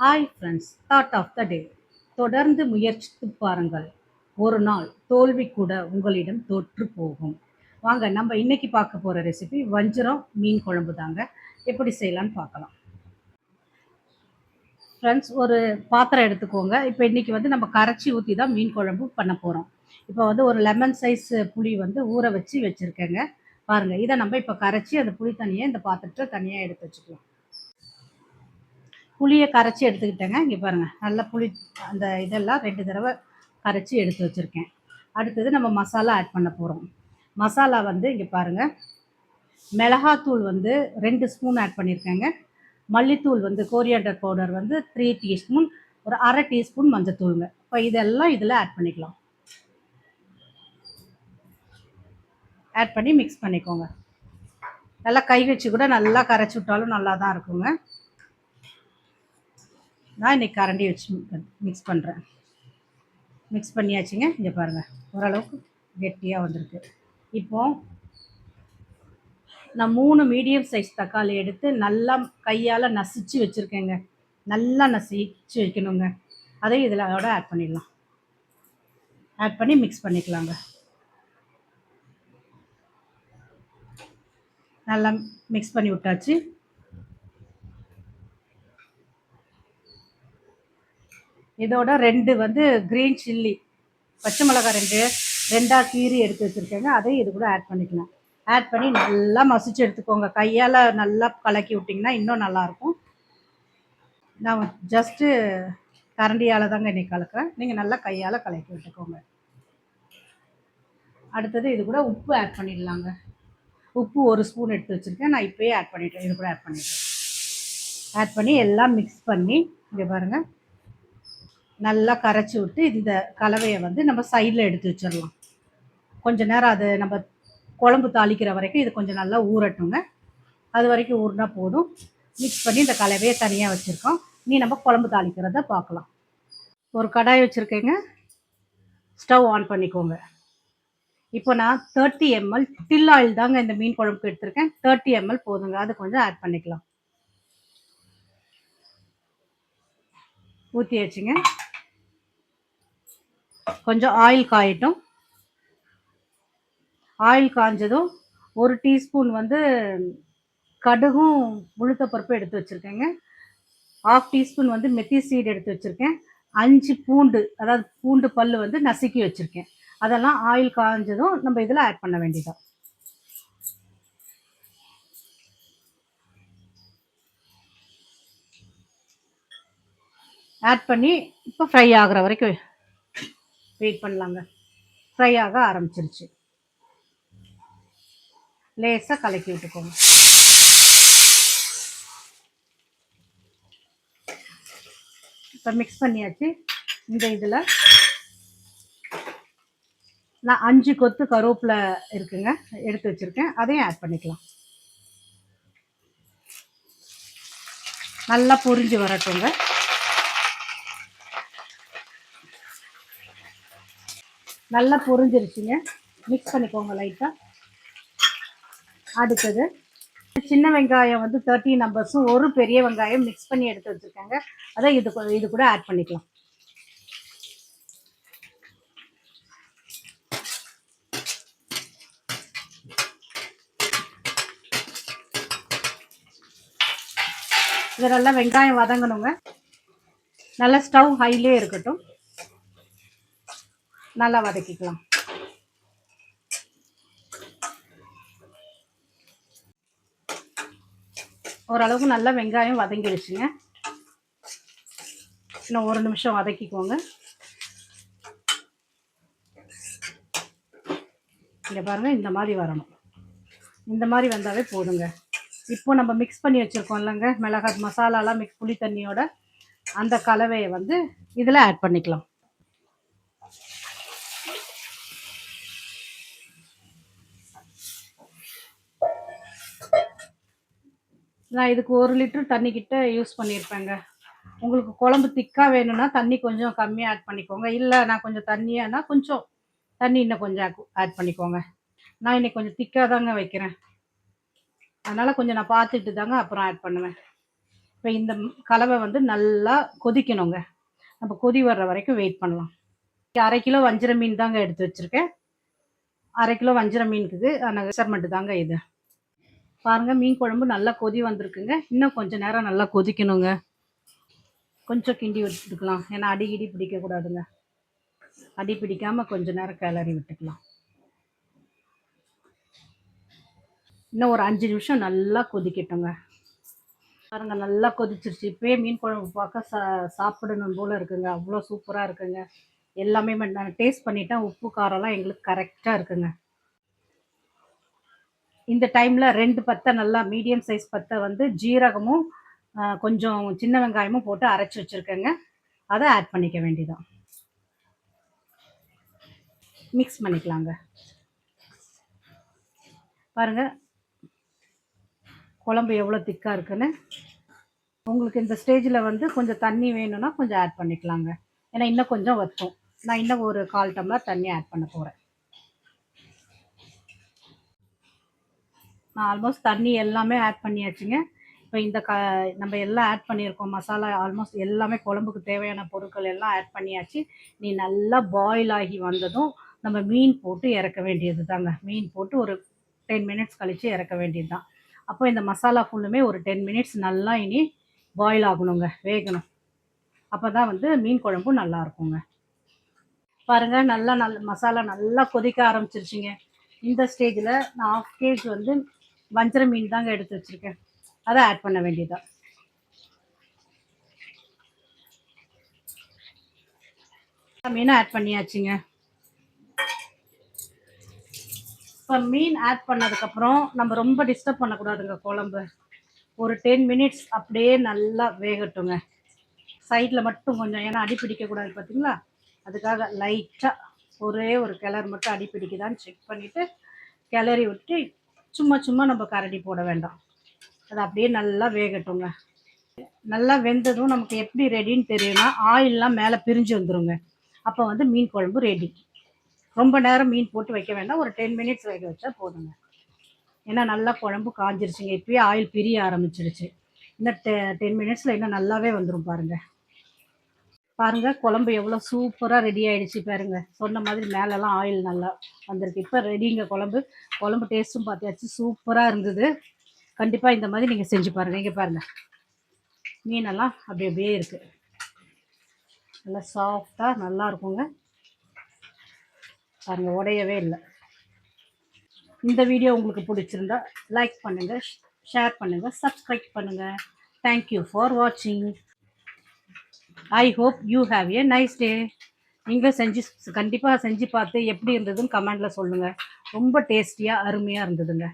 Hi friends, thought of the day. தொடர்ந்து முயற்சித்து பாருங்கள், ஒரு நாள் தோல்வி கூட உங்களிடம் தோற்று போகும். வாங்க நம்ம இன்னைக்கு பார்க்க போகிற ரெசிபி வஞ்சரம் மீன் குழம்பு தாங்க. எப்படி செய்யலான்னு பார்க்கலாம். ஃப்ரெண்ட்ஸ், ஒரு பாத்திரம் எடுத்துக்கோங்க. இப்போ இன்னைக்கு வந்து நம்ம கரைச்சி ஊற்றி தான் மீன் குழம்பு பண்ண போகிறோம். இப்போ வந்து ஒரு லெமன் சைஸ் புளி வந்து ஊற வச்சு வச்சுருக்கேங்க. பாருங்கள், இதை நம்ம இப்போ கரைச்சி அந்த புளி தண்ணியை இந்த பாத்திரத்தை தனியாக எடுத்து வச்சுக்கலாம். புளியை கரைச்சி எடுத்துக்கிட்டேங்க. இங்கே பாருங்கள், நல்லா புளி அந்த இதெல்லாம் 2 தடவை கரைச்சி எடுத்து வச்சுருக்கேன். அடுத்தது நம்ம மசாலா ஆட் பண்ண போகிறோம். மசாலா வந்து இங்கே பாருங்கள், மிளகாத்தூள் வந்து 2 ஸ்பூன் ஆட் பண்ணியிருக்கேங்க. மல்லித்தூள் வந்து கோரியாண்டர் பவுடர் வந்து 3 டீஸ்பூன், ஒரு அரை டீஸ்பூன் மஞ்சத்தூளுங்க. இப்போ இதெல்லாம் இதில் ஆட் பண்ணிக்கலாம். ஆட் பண்ணி மிக்ஸ் பண்ணிக்கோங்க. நல்லா கை வச்சு கூட நல்லா கரைச்சி விட்டாலும் நல்லா தான் இருக்குங்க. நான் இன்றைக்கி கரண்டி வச்சு மிக்ஸ் பண்ணுறேன். மிக்ஸ் பண்ணியாச்சுங்க. இங்கே பாருங்கள், ஓரளவுக்கு கெட்டியாக வந்திருக்கு. இப்போது நான் 3 மீடியம் சைஸ் தக்காளி எடுத்து நல்லா கையால் நசிச்சு வச்சுருக்கேங்க. நல்லா நசிச்சு வைக்கணுங்க. அதையும் இதில் அதோட ஆட் பண்ணிடலாம். ஆட் பண்ணி மிக்ஸ் பண்ணிக்கலாங்க. நல்லா மிக்ஸ் பண்ணி விட்டாச்சு. இதோட 2 வந்து க்ரீன் சில்லி பச்சை மிளகாய் 2 கீரி எடுத்து வச்சுருக்கேங்க. அதையும் இது கூட ஆட் பண்ணிக்கலாம். ஆட் பண்ணி நல்லா மசிச்சு எடுத்துக்கோங்க. கையால் நல்லா கலக்கி விட்டிங்கன்னா இன்னும் நல்லாயிருக்கும். நான் ஜஸ்ட்டு கரண்டியால் தாங்க இன்றைக்கி கலக்கிறேன். நீங்கள் நல்லா கையால் கலக்கி விட்டுக்கோங்க. அடுத்தது இது கூட உப்பு ஆட் பண்ணிடலாங்க. உப்பு 1 ஸ்பூன் எடுத்து வச்சுருக்கேன். நான் இப்போயே ஆட் பண்ணிட்டேன். இது கூட ஆட் பண்ணிட்டேன். ஆட் பண்ணி எல்லாம் மிக்ஸ் பண்ணி இங்கே பாருங்கள், நல்லா கரைச்சி விட்டு இந்த கலவையை வந்து நம்ம சைடில் எடுத்து வச்சிடலாம். கொஞ்ச நேரம் அது நம்ம குழம்பு தாளிக்கிற வரைக்கும் இது கொஞ்சம் நல்லா ஊறட்டுங்க. அது வரைக்கும் ஊறினா போதும். மிக்ஸ் பண்ணி இந்த கலவையை தனியாக வச்சுருக்கோம். நீ நம்ம குழம்பு தாளிக்கிறத பார்க்கலாம். ஒரு கடாய் வச்சுருக்கேங்க. ஸ்டவ் ஆன் பண்ணிக்கோங்க. இப்போ நான் 30 ml டில் ஆயில் தாங்க இந்த மீன் குழம்புக்கு எடுத்திருக்கேன். 30 ml போதுங்க. அது கொஞ்சம் ஆட் பண்ணிக்கலாம். ஊற்றி வச்சுங்க. கொஞ்சம் ஆயில் காயட்டும். ஆயில் காஞ்சதும் 1 டீஸ்பூன் வந்து கடுகும் உளுத்தப்பருப்பும் எடுத்து வச்சுருக்கேங்க. 1/2 டீஸ்பூன் வந்து மெத்தி சீடு எடுத்து வச்சுருக்கேன். 5 பூண்டு, அதாவது பூண்டு பல் வந்து நசுக்கி வச்சுருக்கேன். அதெல்லாம் ஆயில் காஞ்சதும் நம்ம இதில் ஆட் பண்ண வேண்டியதான். ஆட் பண்ணி இப்போ ஃப்ரை ஆகிற வரைக்கும் வெயிட் பண்ணலாங்க. ஃப்ரை ஆக ஆரம்பிச்சிருச்சு. லேசாக கலக்கி விட்டுக்கோங்க. இப்போ மிக்ஸ் பண்ணியாச்சு. இந்த இதில் நான் 5 கொத்து கருவேப்பிலை இருக்குங்க, எடுத்து வச்சுருக்கேன். அதையும் ஆட் பண்ணிக்கலாம். நல்லா பொரிஞ்சு வரட்டுங்க. நல்லா பொரிஞ்சிருச்சுங்க. மிக்ஸ் பண்ணிக்கோங்க லைட்டாக. அடுத்தது சின்ன வெங்காயம் வந்து 13 நம்பர்ஸும் ஒரு பெரிய வெங்காயம் மிக்ஸ் பண்ணி எடுத்து வச்சுருக்காங்க. அதை இது கூட ஆட் பண்ணிக்கலாம். இது நல்லா வெங்காயம் வதங்கணுங்க. நல்லா ஸ்டவ் ஹைலே இருக்கட்டும். நல்லா வதக்கிக்கலாம். ஓரளவுக்கு நல்லா வெங்காயம் வதங்கிடுச்சுங்க. இன்னும் 1 நிமிஷம் வதக்கிக்கோங்க. இங்கே பாருங்கள், இந்த மாதிரி வரணும். இந்த மாதிரி வந்தாவே போதுங்க. இப்போ நம்ம மிக்ஸ் பண்ணி வச்சுருக்கோம் இல்லைங்க, மிளகாய் மசாலாலாம் மிக்ஸ் புளி தண்ணியோட அந்த கலவையை வந்து இதில் ஆட் பண்ணிக்கலாம். நான் இதுக்கு 1 லிட்டர் தண்ணி கிட்ட யூஸ் பண்ணியிருப்பேங்க. உங்களுக்கு குழம்பு திக்காக வேணும்னா தண்ணி கொஞ்சம் கம்மியாக ஆட் பண்ணிக்கோங்க. இல்லை நான் கொஞ்சம் தண்ணியானா கொஞ்சம் தண்ணி இன்னும் கொஞ்சம் ஆட் பண்ணிக்கோங்க. நான் இன்னைக்கு கொஞ்சம் திக்காக தாங்க வைக்கிறேன். அதனால் கொஞ்சம் நான் பார்த்துட்டு தாங்க அப்புறம் ஆட் பண்ணுவேன். இப்போ இந்த கலவை வந்து நல்லா கொதிக்கணுங்க. நம்ம கொதி வர்ற வரைக்கும் வெயிட் பண்ணலாம். 1/2 கிலோ வஞ்சிர மீன் தாங்க எடுத்து வச்சுருக்கேன். 1/2 கிலோ வஞ்சிர மீனுக்கு மெஷர்மெண்ட் தாங்க இது. பாருங்க மீன் குழம்பு நல்லா கொதி வந்திருக்குங்க. இன்னும் கொஞ்சம் நேரம் நல்லா கொதிக்கணுங்க. கொஞ்சம் கிண்டி விட்டுக்கலாம். ஏன்னா அடிக்கடி பிடிக்கக்கூடாதுங்க. அடி பிடிக்காமல் கொஞ்சம் நேரம் கிளறி விட்டுக்கலாம். இன்னும் ஒரு 5 நிமிஷம் நல்லா கொதிக்கட்டுங்க. பாருங்க நல்லா கொதிச்சிருச்சு. இப்போயே மீன் குழம்பு பார்க்க சாப்பிடணும் போல் இருக்குங்க. அவ்வளோ சூப்பராக இருக்குங்க. எல்லாமே நான் டேஸ்ட் பண்ணிட்டேன். உப்பு காரம்லாம் எங்களுக்கு கரெக்டாக இருக்குங்க. இந்த டைமில் 2 பத்தை நல்லா மீடியம் சைஸ் பத்தை வந்து ஜீரகமும் கொஞ்சம் சின்ன வெங்காயமும் போட்டு அரைச்சி வச்சுருக்கேங்க. அதை ஆட் பண்ணிக்க வேண்டியதான். மிக்ஸ் பண்ணிக்கலாங்க. பாருங்கள் குழம்பு எவ்வளோ திக்காக இருக்குன்னு. உங்களுக்கு இந்த ஸ்டேஜில் வந்து கொஞ்சம் தண்ணி வேணும்னா கொஞ்சம் ஆட் பண்ணிக்கலாங்க. ஏன்னா இன்னும் கொஞ்சம் வற்றும். நான் இன்னும் ஒரு 1/4 டம்ளர் தண்ணி ஆட் பண்ண போகிறேன். நான் ஆல்மோஸ்ட் தண்ணி எல்லாமே ஆட் பண்ணியாச்சுங்க. இப்போ இந்த நம்ம எல்லாம் ஆட் பண்ணியிருக்கோம். மசாலா ஆல்மோஸ்ட் எல்லாமே குழம்புக்கு தேவையான பொருட்கள் எல்லாம் ஆட் பண்ணியாச்சு. நீ நல்லா பாயில் ஆகி வந்ததும் நம்ம மீன் போட்டு இறக்க வேண்டியது தாங்க. மீன் போட்டு ஒரு 10 மினிட்ஸ் கழித்து இறக்க வேண்டியது தான். அப்போ இந்த மசாலா ஃபுல்லுமே ஒரு 10 மினிட்ஸ் நல்லா இனி பாயில் ஆகணுங்க, வேகணும். அப்போ தான் வந்து மீன் குழம்பும் நல்லா இருக்குங்க. பாருங்கள் நல்லா மசாலா நல்லா கொதிக்க ஆரம்பிச்சிருச்சுங்க. இந்த ஸ்டேஜில் நான் 1/2 கேஜி வந்து வஞ்சர மீன் தாங்க எடுத்து வச்சுருக்கேன். அதை ஆட் பண்ண வேண்டியதான். மீனை ஆட் பண்ணியாச்சுங்க. இப்போ மீன் ஆட் பண்ணதுக்கப்புறம் நம்ம ரொம்ப டிஸ்டர்ப் பண்ணக்கூடாதுங்க குழம்பு. ஒரு 10 மினிட்ஸ் அப்படியே நல்லா வேகட்டுங்க. சைடில் மட்டும் கொஞ்சம், ஏன்னா அடி பிடிக்கக்கூடாது பார்த்தீங்களா, அதுக்காக லைட்டாக ஒரே ஒரு கிளறு மட்டும் அடி பிடிக்குதான்னு செக் பண்ணிவிட்டு கிளறி விட்டு சும்மா சும்மா நம்ம கரண்டி போட வேண்டாம். அது அப்படியே நல்லா வேகட்டுங்க. நல்லா வெந்ததும் நமக்கு எப்படி ரெடின்னு தெரியும்னா ஆயிலெலாம் மேலே பிரிஞ்சு வந்துடுங்க. அப்போ வந்து மீன் குழம்பு ரெடி. ரொம்ப நேரம் மீன் போட்டு வைக்க வேண்டாம். ஒரு 10 மினிட்ஸ் வேக வச்சா போதுங்க. ஏன்னா நல்லா குழம்பு காஞ்சிருச்சுங்க. இப்போயே ஆயில் பிரிய ஆரம்பிச்சிடுச்சு. இன்னும் 10 மினிட்ஸில் இன்னும் நல்லாவே வந்துடும் பாருங்கள். பாருங்கள் குழம்பு எவ்வளோ சூப்பராக ரெடி ஆகிடுச்சு பாருங்கள். சொன்ன மாதிரி மேலெலாம் ஆயில் நல்லா வந்திருக்கு. இப்போ ரெடிங்க குழம்பு. குழம்பு டேஸ்ட்டும் பார்த்தாச்சு, சூப்பராக இருந்தது. கண்டிப்பாக இந்த மாதிரி நீங்கள் செஞ்சு பாருங்கள். இங்கே பாருங்கள் மீனெல்லாம் அப்படி அப்படியே இருக்குது. நல்லா சாஃப்டாக நல்லா இருக்குங்க. பாருங்கள் உடையவே இல்லை. இந்த வீடியோ உங்களுக்கு பிடிச்சிருந்தா லைக் பண்ணுங்கள், ஷேர் பண்ணுங்கள், சப்ஸ்கிரைப் பண்ணுங்கள். தேங்க்யூ ஃபார் வாட்சிங். I hope you have a nice day. நீங்கள் கண்டிப்பாக செஞ்சு பார்த்து எப்படி இருந்ததுன்னு கமெண்டில் சொல்லுங்கள். ரொம்ப டேஸ்டியாக அருமையாக இருந்ததுங்க.